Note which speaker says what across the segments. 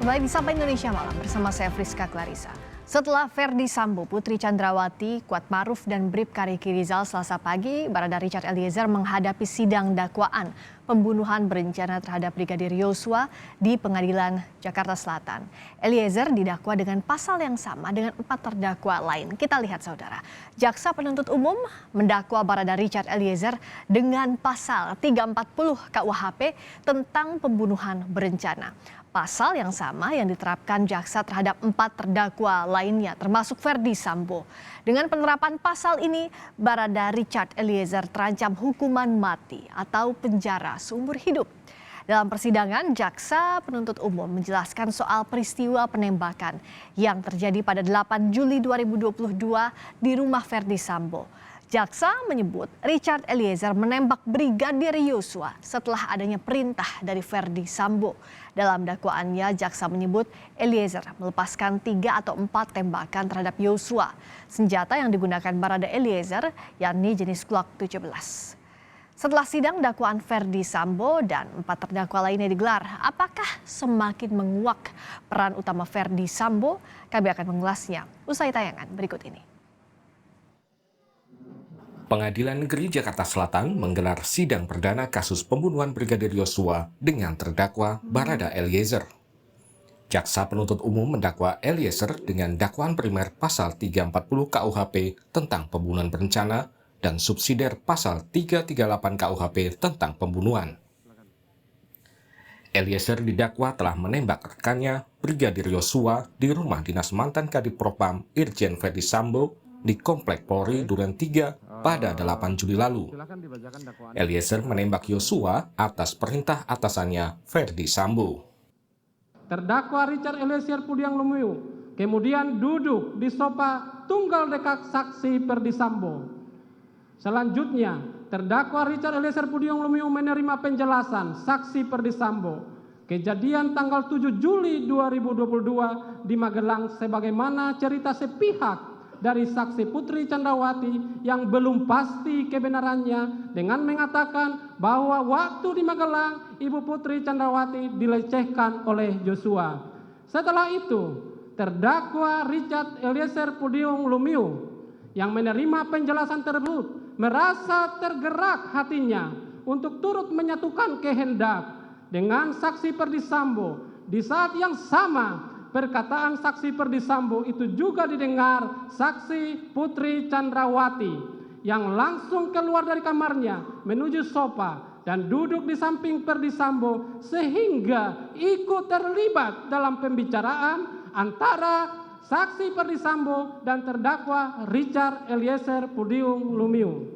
Speaker 1: kembali di Sapa Indonesia Malam bersama saya Friska Clarissa. Setelah Ferdi Sambo, Putri Chandrawati, Kuatmaruf dan Bribka Riki Rizal Selasa pagi, Barada Richard Eliezer menghadapi sidang dakwaan pembunuhan berencana terhadap Brigadir Yosua di Pengadilan Jakarta Selatan. Eliezer didakwa dengan pasal yang sama dengan 4 terdakwa lain. Kita lihat saudara, Jaksa Penuntut Umum mendakwa Barada Richard Eliezer dengan pasal 340 KUHP tentang pembunuhan berencana. Pasal yang sama yang diterapkan jaksa terhadap 4 terdakwa lainnya termasuk Ferdi Sambo. Dengan penerapan pasal ini, Barada Richard Eliezer terancam hukuman mati atau penjara seumur hidup. Dalam persidangan, Jaksa Penuntut Umum menjelaskan soal peristiwa penembakan yang terjadi pada 8 Juli 2022 di rumah Ferdi Sambo. Jaksa menyebut Richard Eliezer menembak Brigadir Yosua setelah adanya perintah dari Ferdi Sambo. Dalam dakwaannya, jaksa menyebut Eliezer melepaskan 3 atau 4 tembakan terhadap Yosua. Senjata yang digunakan Barada Eliezer yakni jenis Glock 17. Setelah sidang dakwaan Ferdi Sambo dan 4 terdakwa lainnya digelar, apakah semakin menguak peran utama Ferdi Sambo? Kami akan mengulasnya usai tayangan berikut ini.
Speaker 2: Pengadilan Negeri Jakarta Selatan menggelar sidang perdana kasus pembunuhan Brigadir Yosua dengan terdakwa Barada Eliezer. Jaksa Penuntut Umum mendakwa Eliezer dengan dakwaan primer pasal 340 KUHP tentang pembunuhan berencana dan subsidiar pasal 338 KUHP tentang pembunuhan. Eliezer didakwa telah menembak rekannya Brigadir Yosua di rumah dinas mantan Kadif Propam Irjen Ferdi Sambo di Komplek Polri Duren 3 pada 8 Juli lalu. Eliezer menembak Yosua atas perintah atasannya Ferdi Sambo.
Speaker 3: Terdakwa Richard Eliezer Pudiang Lumiu kemudian duduk di sofa tunggal dekat saksi Ferdi Sambo. Selanjutnya, terdakwa Richard Eliezer Pudiang Lumiu menerima penjelasan saksi Ferdi Sambo kejadian tanggal 7 Juli 2022 di Magelang sebagaimana cerita sepihak dari saksi Putri Chandrawati yang belum pasti kebenarannya dengan mengatakan bahwa waktu di Magelang Ibu Putri Chandrawati dilecehkan oleh Yosua. Setelah itu, terdakwa Richard Eliezer Pudiang Lumiu yang menerima penjelasan tersebut merasa tergerak hatinya untuk turut menyatukan kehendak dengan saksi Ferdi Sambo. Di saat yang sama, perkataan saksi Ferdi Sambo itu juga didengar saksi Putri Chandrawati yang langsung keluar dari kamarnya menuju sofa dan duduk di samping Ferdi Sambo sehingga ikut terlibat dalam pembicaraan antara saksi Ferdi Sambo dan terdakwa Richard Eliezer Pudiang Lumiu.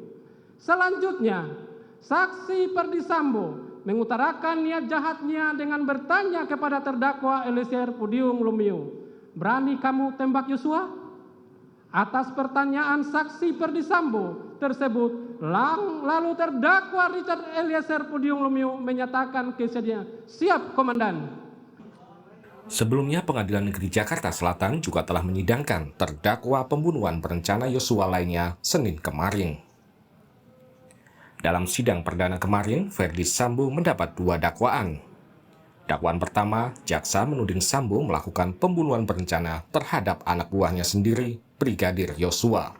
Speaker 3: Selanjutnya, saksi Ferdi Sambo mengutarakan niat jahatnya dengan bertanya kepada terdakwa Eliezer Pudiang Lumiu, "Berani kamu tembak Yosua?" Atas pertanyaan saksi Ferdi Sambo tersebut, lalu terdakwa Richard Eliezer Pudiang Lumiu menyatakan kesediaan, "Siap, Komandan."
Speaker 2: Sebelumnya, Pengadilan Negeri Jakarta Selatan juga telah menyidangkan terdakwa pembunuhan berencana Yosua lainnya Senin kemarin. Dalam sidang perdana kemarin, Ferdi Sambo mendapat 2 dakwaan. Dakwaan pertama, jaksa menuding Sambo melakukan pembunuhan berencana terhadap anak buahnya sendiri, Brigadir Yosua.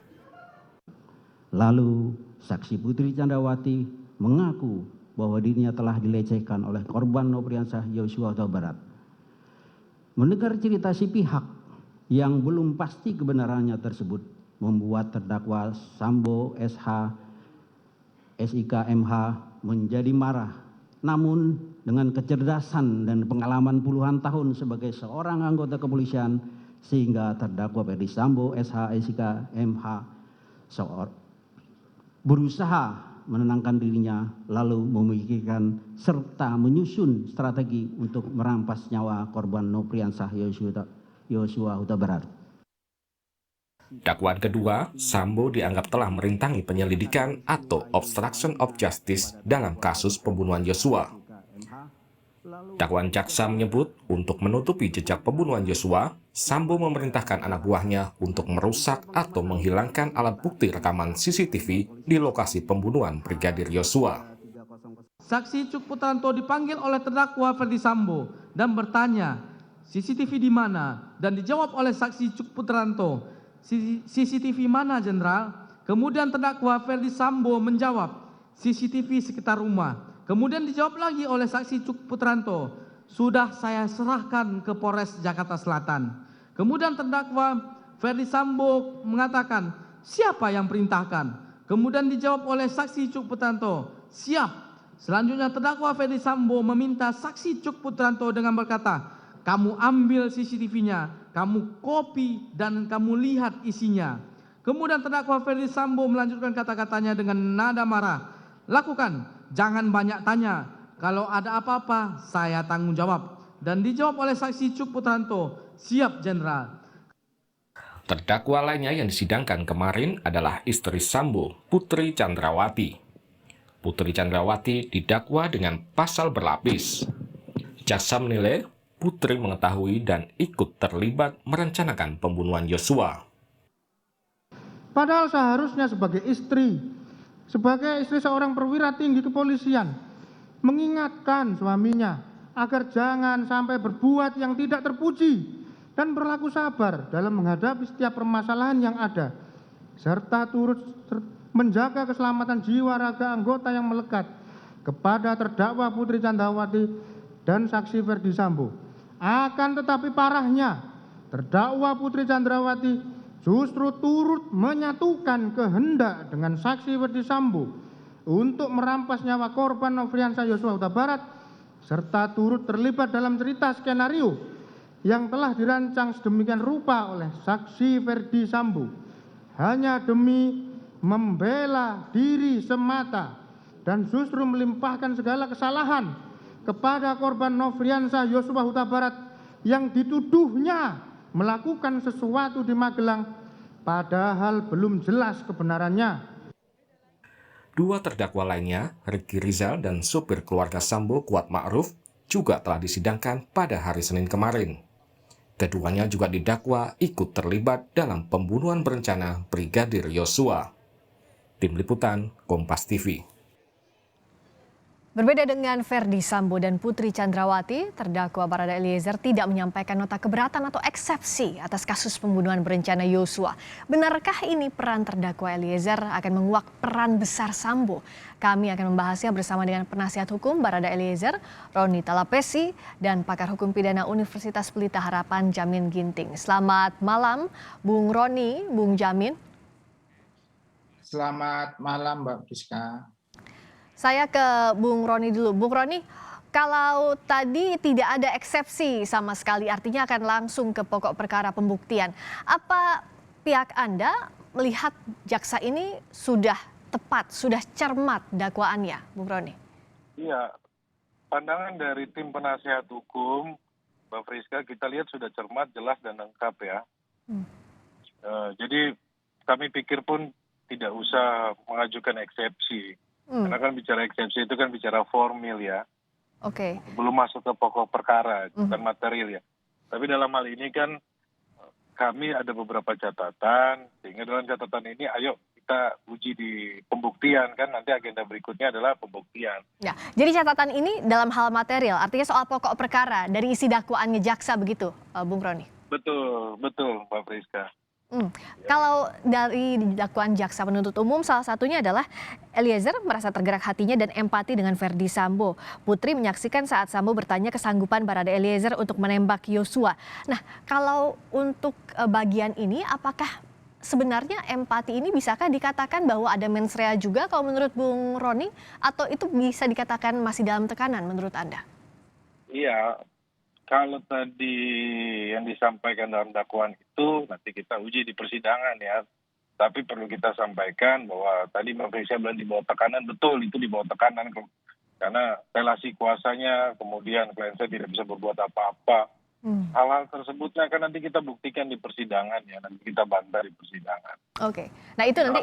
Speaker 4: Lalu, saksi Putri Chandrawati mengaku bahwa dirinya telah dilecehkan oleh korban Nopriansah Yosua Huta Barat. Mendengar cerita si pihak yang belum pasti kebenarannya tersebut membuat terdakwa Sambo SH SIK MH menjadi marah. Namun dengan kecerdasan dan pengalaman puluhan tahun sebagai seorang anggota kepolisian sehingga terdakwa Ferdi Sambo SH SIK MH berusaha menenangkan dirinya lalu memikirkan serta menyusun strategi untuk merampas nyawa korban Nopriansah Yosua Huta Barat.
Speaker 2: Dakwaan kedua, Sambo dianggap telah merintangi penyelidikan atau obstruction of justice dalam kasus pembunuhan Yosua. Dakwaan jaksa menyebut untuk menutupi jejak pembunuhan Yosua, Sambo memerintahkan anak buahnya untuk merusak atau menghilangkan alat bukti rekaman CCTV di lokasi pembunuhan Brigadir Yosua.
Speaker 5: Saksi Cuk Putranto dipanggil oleh terdakwa Ferdi Sambo dan bertanya, CCTV di mana? Dan dijawab oleh saksi Cuk Putranto, CCTV mana Jenderal? Kemudian terdakwa Ferdi Sambo menjawab, CCTV sekitar rumah. Kemudian dijawab lagi oleh saksi Cuk Putranto, sudah saya serahkan ke Polres Jakarta Selatan. Kemudian terdakwa Ferdi Sambo mengatakan, siapa yang perintahkan? Kemudian dijawab oleh saksi Cuk Putranto, siap. Selanjutnya terdakwa Ferdi Sambo meminta saksi Cuk Putranto dengan berkata, kamu ambil CCTV-nya, kamu copy dan kamu lihat isinya. Kemudian terdakwa Ferdi Sambo melanjutkan kata-katanya dengan nada marah, lakukan, jangan banyak tanya. Kalau ada apa-apa, saya tanggung jawab. Dan dijawab oleh saksi Cuk Putranto, siap Jenderal.
Speaker 2: Terdakwa lainnya yang disidangkan kemarin adalah istri Sambo, Putri Chandrawati. Putri Chandrawati didakwa dengan pasal berlapis. Jaksa menilai Putri mengetahui dan ikut terlibat merencanakan pembunuhan Yosua.
Speaker 6: Padahal seharusnya sebagai istri seorang perwira tinggi kepolisian, mengingatkan suaminya agar jangan sampai berbuat yang tidak terpuji dan berlaku sabar dalam menghadapi setiap permasalahan yang ada, serta turut menjaga keselamatan jiwa raga anggota yang melekat kepada terdakwa Putri Chandrawati dan saksi Ferdi Sambo. Akan tetapi parahnya, terdakwa Putri Chandrawati justru turut menyatukan kehendak dengan saksi Ferdi Sambo untuk merampas nyawa korban Nofriansah Yosua Huta Barat, serta turut terlibat dalam cerita skenario yang telah dirancang sedemikian rupa oleh saksi Ferdi Sambo hanya demi membela diri semata dan justru melimpahkan segala kesalahan kepada korban Nofriansah Yosua Huta Barat yang dituduhnya melakukan sesuatu di Magelang padahal belum jelas kebenarannya.
Speaker 2: Dua terdakwa lainnya, Ricky Rizal dan supir keluarga Sambo Kuat Ma'ruf, juga telah disidangkan pada hari Senin kemarin. Keduanya juga didakwa ikut terlibat dalam pembunuhan berencana Brigadir Yosua. Tim Liputan, Kompas TV.
Speaker 1: Berbeda dengan Ferdi Sambo dan Putri Chandrawati, terdakwa Barada Eliezer tidak menyampaikan nota keberatan atau eksepsi atas kasus pembunuhan berencana Yosua. Benarkah ini peran terdakwa Eliezer akan menguak peran besar Sambo? Kami akan membahasnya bersama dengan penasihat hukum Barada Eliezer, Roni Talapesi, dan pakar hukum pidana Universitas Pelita Harapan Jamin Ginting. Selamat malam, Bung Roni, Bung Jamin.
Speaker 7: Selamat malam, Mbak Priska.
Speaker 1: Saya ke Bung Roni dulu. Bung Roni, kalau tadi tidak ada eksepsi sama sekali, artinya akan langsung ke pokok perkara pembuktian. Apa pihak Anda melihat jaksa ini sudah tepat, sudah cermat dakwaannya, Bung Roni?
Speaker 8: Iya, pandangan dari tim penasihat hukum, Mbak Friska, kita lihat sudah cermat, jelas, dan lengkap ya. Jadi kami pikir pun tidak usah mengajukan eksepsi. Karena kan bicara eksepsi itu kan bicara formil ya.
Speaker 1: Oke.
Speaker 8: Belum masuk ke pokok perkara, bukan material ya. Tapi dalam hal ini kan kami ada beberapa catatan, sehingga dalam catatan ini ayo kita uji di pembuktian, kan nanti agenda berikutnya adalah pembuktian.
Speaker 1: Ya, jadi catatan ini dalam hal material, artinya soal pokok perkara dari isi dakwaannya jaksa begitu, Bung Roni?
Speaker 8: Betul, betul Mbak Friska.
Speaker 1: Kalau dari dakwaan jaksa penuntut umum, salah satunya adalah Eliezer merasa tergerak hatinya dan empati dengan Ferdi Sambo. Putri menyaksikan saat Sambo bertanya kesanggupan Barada Eliezer untuk menembak Yosua. Nah, kalau untuk bagian ini, apakah sebenarnya empati ini bisakah dikatakan bahwa ada mens rea juga kalau menurut Bung Roni? Atau itu bisa dikatakan masih dalam tekanan menurut Anda?
Speaker 8: Iya. Kalau tadi yang disampaikan dalam dakwaan itu nanti kita uji di persidangan ya. Tapi perlu kita sampaikan bahwa tadi Mbak Frisya bilang di bawah tekanan, betul itu di bawah tekanan. Karena relasi kuasanya, kemudian klien saya tidak bisa berbuat apa-apa. Hal-hal tersebutnya kan nanti kita buktikan di persidangan ya. Nanti kita bantah di persidangan.
Speaker 1: Oke. Nah itu nanti.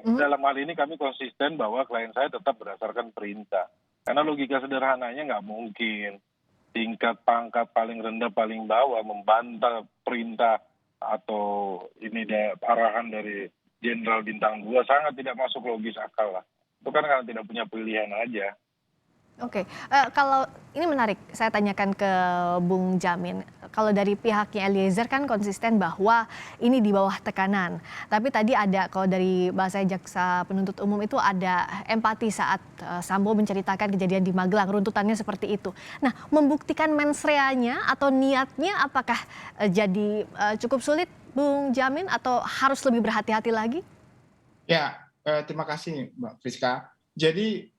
Speaker 8: Dalam hal ini kami konsisten bahwa klien saya tetap berdasarkan perintah. Karena logika sederhananya nggak mungkin tingkat pangkat paling rendah paling bawah membantah perintah atau ini arahan dari Jenderal Bintang 2 sangat tidak masuk logis akal lah. Itu kan karena tidak punya pilihan aja.
Speaker 1: Oke, kalau ini menarik, saya tanyakan ke Bung Jamin. Kalau dari pihaknya Eliezer kan konsisten bahwa ini di bawah tekanan. Tapi tadi ada, kalau dari bahasa jaksa penuntut umum itu ada empati saat Sambo menceritakan kejadian di Magelang, runtutannya seperti itu. Nah, membuktikan mens reanya atau niatnya apakah jadi cukup sulit, Bung Jamin, atau harus lebih berhati-hati lagi?
Speaker 7: Ya, terima kasih Mbak Friska. Jadi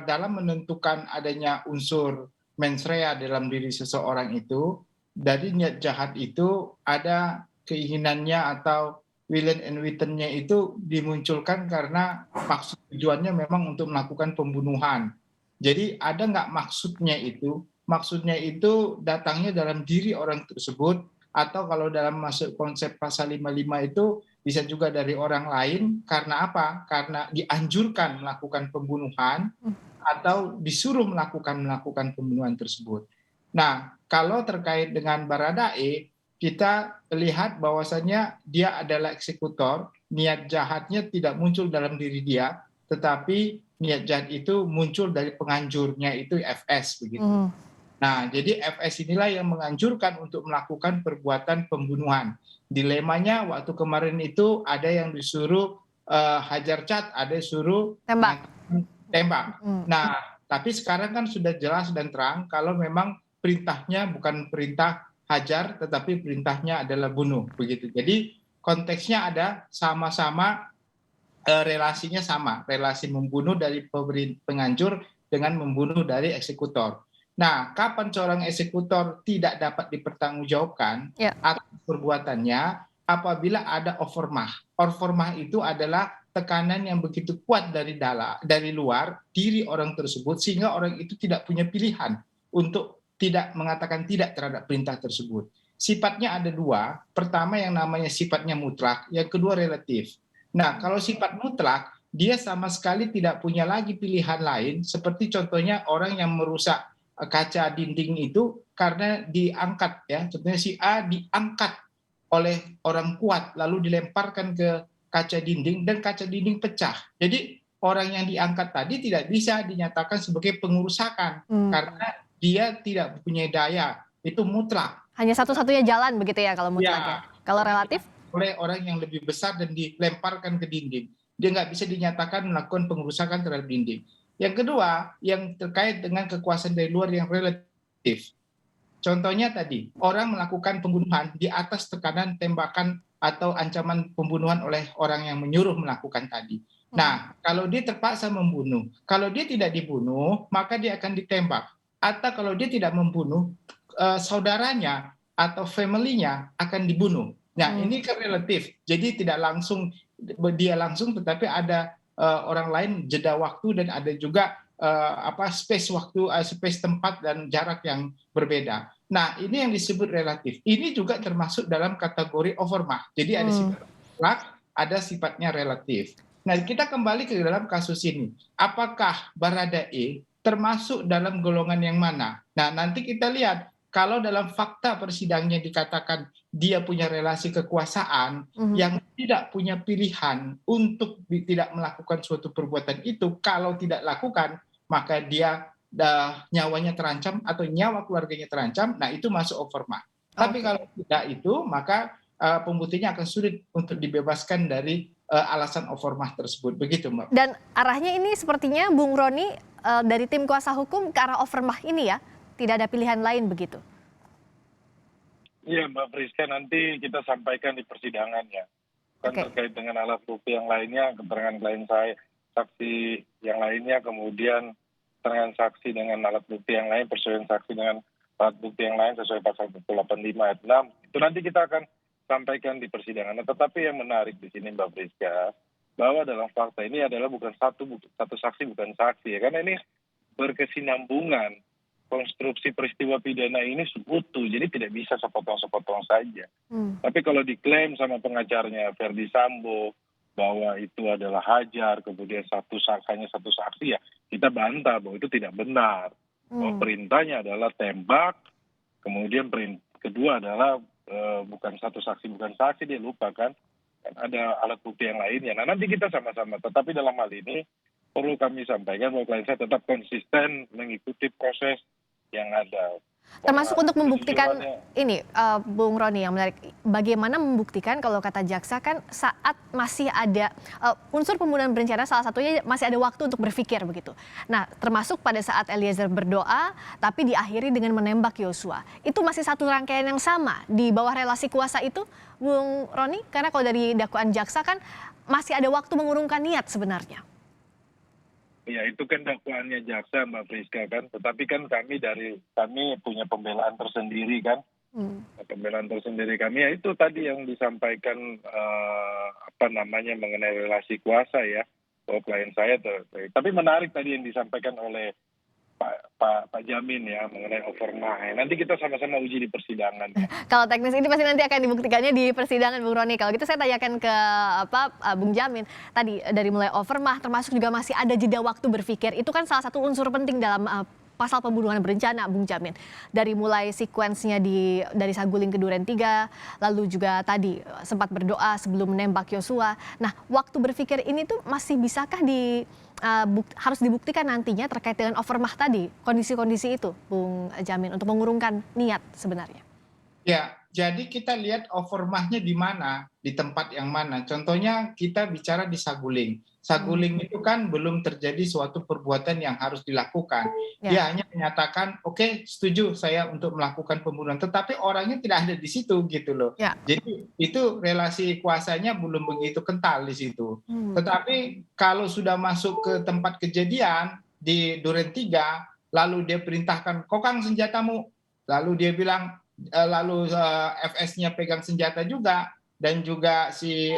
Speaker 7: dalam menentukan adanya unsur mens rea dalam diri seseorang itu, dari niat jahat itu ada keinginannya atau willen and wittennya itu dimunculkan karena maksud tujuannya memang untuk melakukan pembunuhan. Jadi ada nggak maksudnya itu? Maksudnya itu datangnya dalam diri orang tersebut, atau kalau dalam masuk konsep pasal 55 itu bisa juga dari orang lain. Karena apa? Karena dianjurkan melakukan pembunuhan atau disuruh melakukan pembunuhan tersebut. Nah, kalau terkait dengan Baradae, kita lihat bahwasannya dia adalah eksekutor, niat jahatnya tidak muncul dalam diri dia, tetapi niat jahat itu muncul dari penganjurnya, itu FS begitu. Nah, jadi FS inilah yang menganjurkan untuk melakukan perbuatan pembunuhan. Dilemanya waktu kemarin itu ada yang disuruh hajar cat, ada yang disuruh tembak. Nah, tapi sekarang kan sudah jelas dan terang kalau memang perintahnya bukan perintah hajar, tetapi perintahnya adalah bunuh, begitu. Jadi konteksnya ada sama-sama, relasinya sama, relasi membunuh dari penganjur dengan membunuh dari eksekutor. Nah, kapan seorang eksekutor tidak dapat dipertanggungjawabkan atas perbuatannya? Apabila ada overmah. Overmah itu adalah tekanan yang begitu kuat dari luar diri orang tersebut, sehingga orang itu tidak punya pilihan untuk tidak mengatakan tidak terhadap perintah tersebut. Sifatnya ada dua. Pertama yang namanya sifatnya mutlak, yang kedua relatif. Nah, kalau sifat mutlak, dia sama sekali tidak punya lagi pilihan lain, seperti contohnya orang yang merusak kaca dinding itu karena diangkat, ya, contohnya si A diangkat oleh orang kuat lalu dilemparkan ke kaca dinding dan kaca dinding pecah. Jadi orang yang diangkat tadi tidak bisa dinyatakan sebagai pengerusakan karena dia tidak punya daya, itu mutlak.
Speaker 1: Hanya satu-satunya jalan begitu ya kalau mutlak ya. Kalau relatif?
Speaker 7: Oleh orang yang lebih besar dan dilemparkan ke dinding. Dia nggak bisa dinyatakan melakukan pengerusakan terhadap dinding. Yang kedua, yang terkait dengan kekuasaan dari luar yang relatif. Contohnya tadi, orang melakukan pembunuhan di atas tekanan tembakan atau ancaman pembunuhan oleh orang yang menyuruh melakukan tadi. Nah, kalau dia terpaksa membunuh, kalau dia tidak dibunuh, maka dia akan ditembak. Atau kalau dia tidak membunuh, saudaranya atau family-nya akan dibunuh. Nah, ini kan relatif. Jadi tidak langsung dia langsung, tetapi ada orang lain jeda waktu dan ada juga space waktu, space tempat dan jarak yang berbeda. Nah, ini yang disebut relatif. Ini juga termasuk dalam kategori overmah. Jadi ada sifat mutlak, ada sifatnya relatif. Nah, kita kembali ke dalam kasus ini. Apakah Baradae termasuk dalam golongan yang mana? Nah, nanti kita lihat kalau dalam fakta persidangannya dikatakan dia punya relasi kekuasaan yang tidak punya pilihan untuk tidak melakukan suatu perbuatan itu, kalau tidak lakukan maka dia nyawanya terancam atau nyawa keluarganya terancam, nah itu masuk overmah. Tapi kalau tidak itu, maka pembuktianya akan sulit untuk dibebaskan dari alasan overmah tersebut. Begitu, Mbak.
Speaker 1: Dan arahnya ini sepertinya Bung Roni dari tim kuasa hukum ke arah overmah ini ya? Tidak ada pilihan lain begitu?
Speaker 8: Iya, Mbak Friska, nanti kita sampaikan di persidangannya. Kan terkait dengan alat bukti yang lainnya, keterangan klien saya, saksi yang lainnya, kemudian keterangan saksi dengan alat bukti yang lain, persesuaian saksi dengan alat bukti yang lain sesuai pasal 185 ayat 6. Itu nanti kita akan sampaikan di persidangan. Nah, tetapi yang menarik di sini, Mbak Friska, bahwa dalam fakta ini adalah bukan satu saksi, bukan saksi. Ya. Karena ini berkesinambungan. Konstruksi peristiwa pidana ini seutuh, jadi tidak bisa sepotong-sepotong saja. Tapi kalau diklaim sama pengacaranya Ferdi Sambo bahwa itu adalah hajar, kemudian hanya satu saksi, ya kita bantah bahwa itu tidak benar. Bahwa perintahnya adalah tembak, kemudian kedua adalah bukan satu saksi, bukan saksi, dia lupa kan ada alat bukti yang lainnya. Nah, nanti kita sama-sama, tetapi dalam hal ini perlu kami sampaikan bahwa klien saya tetap konsisten mengikuti proses yang ada.
Speaker 1: Termasuk
Speaker 8: Bahwa
Speaker 1: untuk membuktikan
Speaker 8: kejujurannya-
Speaker 1: ini, Bung Roni, yang menarik, bagaimana membuktikan kalau kata jaksa kan saat masih ada unsur pembunuhan berencana, salah satunya masih ada waktu untuk berpikir begitu. Nah, termasuk pada saat Eliezer berdoa tapi diakhiri dengan menembak Yosua. Itu masih satu rangkaian yang sama di bawah relasi kuasa itu, Bung Roni? Karena kalau dari dakwaan jaksa kan masih ada waktu mengurungkan niat sebenarnya.
Speaker 8: Ya, itu kan dakwaannya jaksa, Mbak Friska kan. Tetapi kan kami punya pembelaan tersendiri kan. Pembelaan tersendiri kami ya itu tadi yang disampaikan mengenai relasi kuasa ya. Bahwa klien saya tapi menarik tadi yang disampaikan oleh Pak Jamin ya mengenai overmah. Nanti kita sama-sama uji di persidangan.
Speaker 1: Kalau teknis ini pasti nanti akan dibuktikannya di persidangan, Bung Roni. Kalau gitu saya tanyakan ke Bung Jamin tadi, dari mulai overmah termasuk juga masih ada jeda waktu berpikir. Itu kan salah satu unsur penting dalam pasal pembunuhan berencana, Bung Jamin. Dari mulai sekuensnya dari Saguling ke Duren 3, lalu juga tadi sempat berdoa sebelum menembak Yosua. Nah, waktu berpikir ini tuh masih bisakah harus dibuktikan nantinya terkait dengan overmah tadi, kondisi-kondisi itu, Bung Jamin, untuk mengurungkan niat sebenarnya?
Speaker 7: Ya, jadi kita lihat overmahnya di mana, di tempat yang mana. Contohnya kita bicara di Saguling. Saguling itu kan belum terjadi suatu perbuatan yang harus dilakukan. Dia hanya menyatakan, oke, setuju saya untuk melakukan pembunuhan. Tetapi orangnya tidak ada di situ gitu loh. Jadi itu relasi kuasanya belum begitu kental di situ. Tetapi kalau sudah masuk ke tempat kejadian di Duren 3, lalu dia perintahkan, kokang senjatamu. Lalu dia bilang, FS-nya pegang senjata juga, dan juga si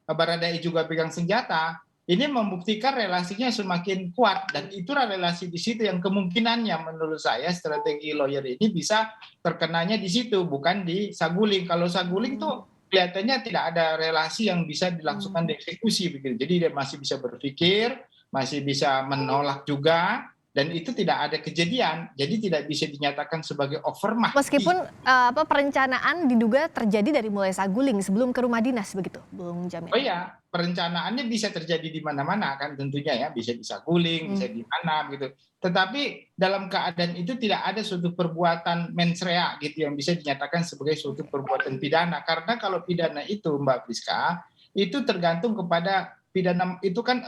Speaker 7: Baradae juga pegang senjata. Ini membuktikan relasinya semakin kuat, dan itulah relasi di situ yang kemungkinannya menurut saya strategi lawyer ini bisa terkenanya di situ, bukan di Saguling. Kalau Saguling tuh kelihatannya tidak ada relasi yang bisa dilangsungkan dieksekusi begitu. Jadi dia masih bisa berpikir, masih bisa menolak juga. Dan itu tidak ada kejadian, jadi tidak bisa dinyatakan sebagai overmah.
Speaker 1: Meskipun perencanaan diduga terjadi dari mulai Saguling sebelum ke rumah dinas begitu, Bung Jamin?
Speaker 7: Oh iya, perencanaannya bisa terjadi di mana-mana kan tentunya ya, bisa di Saguling, bisa di mana gitu. Tetapi dalam keadaan itu tidak ada suatu perbuatan mens rea gitu yang bisa dinyatakan sebagai suatu perbuatan pidana. Karena kalau pidana itu, Mbak Priska, itu tergantung kepada pidana itu kan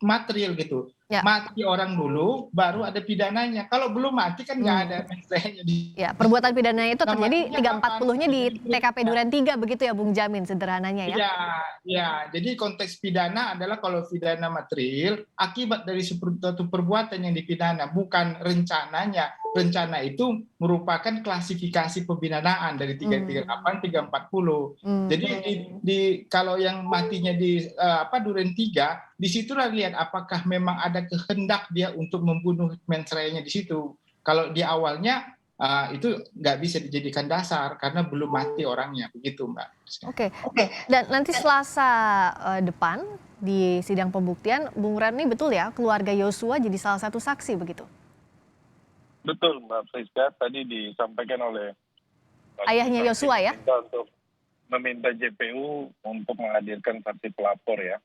Speaker 7: material gitu. Mati orang dulu, baru ada pidananya. Kalau belum mati kan nggak ada mens rea-nya.
Speaker 1: Ya, perbuatan pidana itu terjadi 340-nya di TKP Duren 3 begitu ya, Bung Jamin, sederhananya ya?
Speaker 7: Ya, jadi konteks pidana adalah kalau pidana material akibat dari suatu perbuatan yang dipidana, bukan rencananya. Rencana itu merupakan klasifikasi pembinaan dari 338, 340. Jadi kalau yang matinya di Duren 3, disitulah lihat apakah memang ada kehendak dia untuk membunuh mens rea-nya di situ. Kalau di awalnya itu nggak bisa dijadikan dasar karena belum mati orangnya, begitu Mbak.
Speaker 1: Oke. Dan nanti Selasa depan di sidang pembuktian, Bung Rani, betul ya keluarga Yosua jadi salah satu saksi begitu?
Speaker 8: Betul Mbak Friska, tadi disampaikan oleh
Speaker 1: ayahnya Yosua ya?
Speaker 8: Untuk meminta JPU untuk menghadirkan saksi pelapor ya.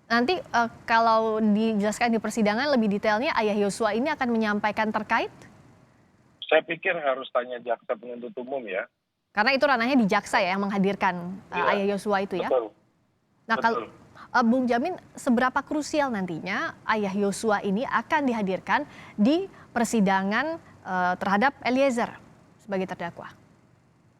Speaker 1: Nanti kalau dijelaskan di persidangan lebih detailnya, ayah Yosua ini akan menyampaikan terkait?
Speaker 8: Saya pikir harus tanya jaksa penuntut umum ya.
Speaker 1: Karena itu ranahnya di jaksa ya yang menghadirkan ayah Yosua itu ya?
Speaker 8: Betul.
Speaker 1: Nah, kalau Bung Jamin, seberapa krusial nantinya ayah Yosua ini akan dihadirkan di persidangan terhadap Eliezer sebagai terdakwa?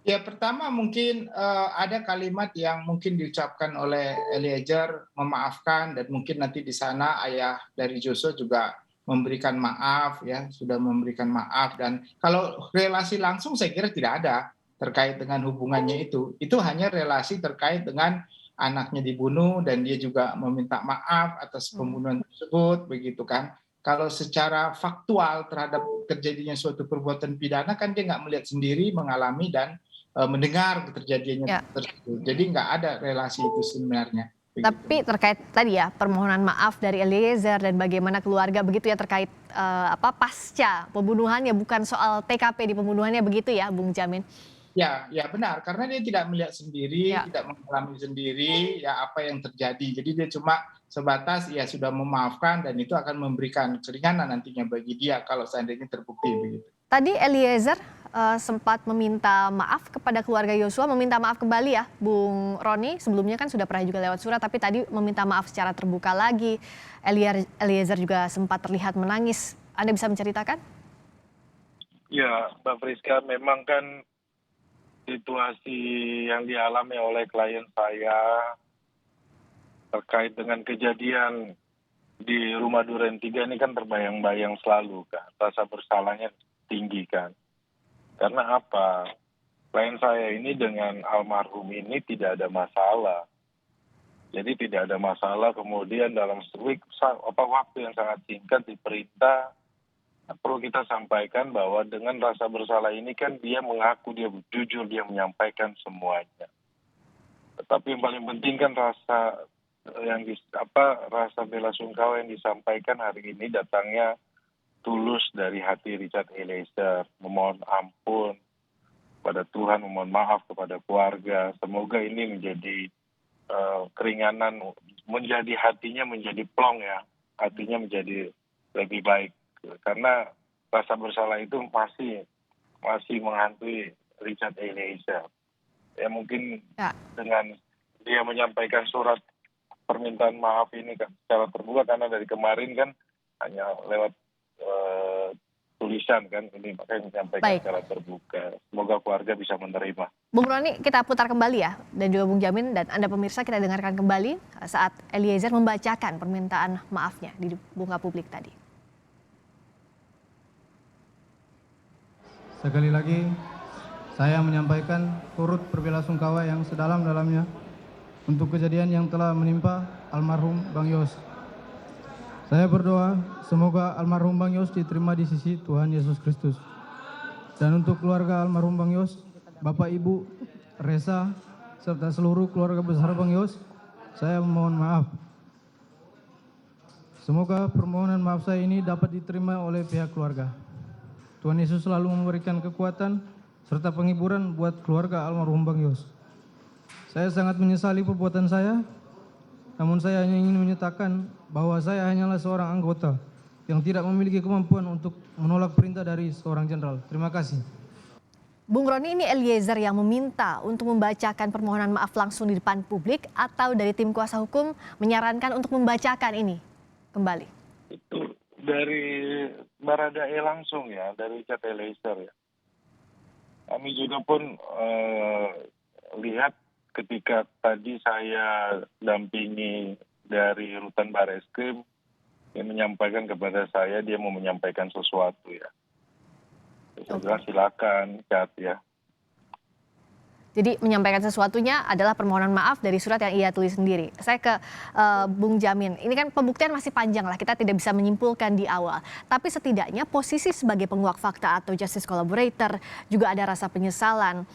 Speaker 7: Ya, pertama mungkin ada kalimat yang mungkin diucapkan oleh Eliezer memaafkan, dan mungkin nanti di sana ayah dari Joshua juga memberikan maaf ya, sudah memberikan maaf. Dan kalau relasi langsung saya kira tidak ada terkait dengan hubungannya itu hanya relasi terkait dengan anaknya dibunuh dan dia juga meminta maaf atas pembunuhan tersebut, begitu kan. Kalau secara faktual terhadap terjadinya suatu perbuatan pidana kan dia nggak melihat sendiri, mengalami dan mendengar terjadinya tersebut. Jadi nggak ada relasi itu sebenarnya. Begitu.
Speaker 1: Tapi terkait tadi ya permohonan maaf dari Eliezer dan bagaimana keluarga begitu ya terkait pasca pembunuhannya, bukan soal TKP di pembunuhannya begitu ya, Bung Jamin?
Speaker 7: Ya, ya benar, karena dia tidak melihat sendiri,
Speaker 1: Ya.
Speaker 7: tidak mengalami sendiri ya apa yang terjadi. Jadi dia cuma sebatas ya sudah memaafkan dan itu akan memberikan keringanan nantinya bagi dia kalau seandainya terbukti begitu.
Speaker 1: Tadi Eliezer sempat meminta maaf kepada keluarga Yosua, meminta maaf kembali ya, Bung Roni. Sebelumnya kan sudah pernah juga lewat surat, tapi tadi meminta maaf secara terbuka lagi. Eliezer juga sempat terlihat menangis. Anda bisa menceritakan?
Speaker 8: Ya, Mbak Friska, memang kan situasi yang dialami oleh klien saya terkait dengan kejadian di rumah Duren 3 ini kan terbayang-bayang selalu kan. Rasa bersalahnya tinggi kan. Karena apa? Klien saya ini dengan almarhum ini tidak ada masalah. Jadi tidak ada masalah, kemudian dalam waktu yang sangat singkat diperintah. Perlu kita sampaikan bahwa dengan rasa bersalah ini kan dia mengaku, dia jujur, dia menyampaikan semuanya. Tetapi yang paling penting kan rasa bela sungkawa yang disampaikan hari ini datangnya tulus dari hati Richard Eliezer, memohon ampun kepada Tuhan, memohon maaf kepada keluarga. Semoga ini menjadi keringanan, menjadi hatinya menjadi plong ya, hatinya menjadi lebih baik. Karena rasa bersalah itu masih menghantui Richard Eliezer. Ya mungkin dengan dia menyampaikan surat permintaan maaf ini kan secara terbuka, karena dari kemarin kan hanya lewat tulisan kan, ini makanya menyampaikan secara terbuka. Semoga keluarga bisa menerima.
Speaker 1: Bung Roni, kita putar kembali ya, dan juga Bung Jamin dan Anda pemirsa, kita dengarkan kembali saat Eliezer membacakan permintaan maafnya di muka publik tadi.
Speaker 6: Sekali lagi, saya menyampaikan turut berbelasungkawa yang sedalam-dalamnya untuk kejadian yang telah menimpa almarhum Bang Yos. Saya berdoa semoga almarhum Bang Yos diterima di sisi Tuhan Yesus Kristus. Dan untuk keluarga almarhum Bang Yos, Bapak Ibu, Resa, serta seluruh keluarga besar Bang Yos, saya memohon maaf. Semoga permohonan maaf saya ini dapat diterima oleh pihak keluarga. Tuhan Yesus selalu memberikan kekuatan serta penghiburan buat keluarga almarhum Bang Yos. Saya sangat menyesali perbuatan saya, namun saya hanya ingin menyatakan bahwa saya hanyalah seorang anggota yang tidak memiliki kemampuan untuk menolak perintah dari seorang jenderal. Terima kasih.
Speaker 1: Bung Roni, ini Eliezer yang meminta untuk membacakan permohonan maaf langsung di depan publik atau dari tim kuasa hukum menyarankan untuk membacakan ini kembali?
Speaker 8: Itu dari Baradae langsung ya, dari Richard Eliezer ya. Kami juga pun lihat ketika tadi saya dampingi dari Rutan Bareskrim, dia menyampaikan kepada saya dia mau menyampaikan sesuatu ya. Saya bilang silakan chat ya.
Speaker 1: Jadi menyampaikan sesuatunya adalah permohonan maaf dari surat yang ia tulis sendiri. Saya ke Bung Jamin. Ini kan pembuktian masih panjang lah, kita tidak bisa menyimpulkan di awal. Tapi setidaknya posisi sebagai penguak fakta atau justice collaborator, juga ada rasa penyesalan,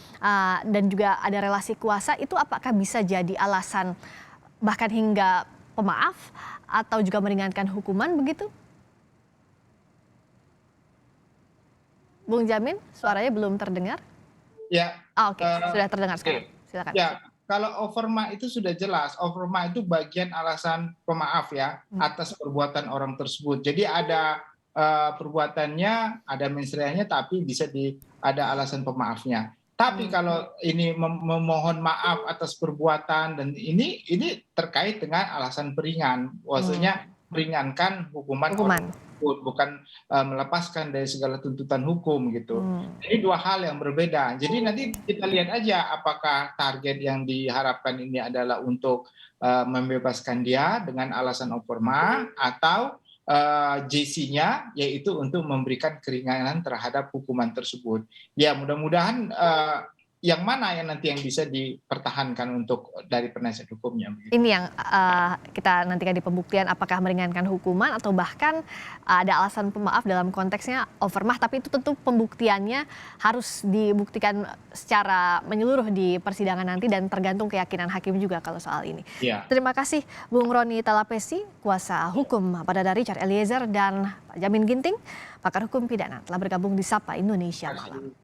Speaker 1: dan juga ada relasi kuasa, itu apakah bisa jadi alasan bahkan hingga pemaaf atau juga meringankan hukuman begitu? Bung Jamin, suaranya belum terdengar.
Speaker 7: Ya.
Speaker 1: Oke, sudah terdengar sekarang. Silakan.
Speaker 7: Ya, kalau overma itu sudah jelas. Overma itu bagian alasan pemaaf ya atas perbuatan orang tersebut. Jadi ada perbuatannya, ada mensreanya, tapi bisa ada alasan pemaafnya. Tapi kalau ini memohon maaf atas perbuatan dan ini terkait dengan alasan peringan, maksudnya meringankan hukuman. Bukan melepaskan dari segala tuntutan hukum gitu. Ini dua hal yang berbeda. Jadi nanti kita lihat aja apakah target yang diharapkan ini adalah untuk membebaskan dia dengan alasan overma atau JC-nya yaitu untuk memberikan keringanan terhadap hukuman tersebut. Ya mudah-mudahan yang mana yang nanti yang bisa dipertahankan untuk dari penasihat hukumnya.
Speaker 1: Ini yang kita nantikan di pembuktian, apakah meringankan hukuman atau bahkan ada alasan pemaaf dalam konteksnya overmah, tapi itu tentu pembuktiannya harus dibuktikan secara menyeluruh di persidangan nanti dan tergantung keyakinan hakim juga kalau soal ini. Ya. Terima kasih Bung Roni Talapesi, kuasa hukum Baradae Richard Eliezer, dan Pak Jamin Ginting, pakar hukum pidana, telah bergabung di Sapa Indonesia Malam.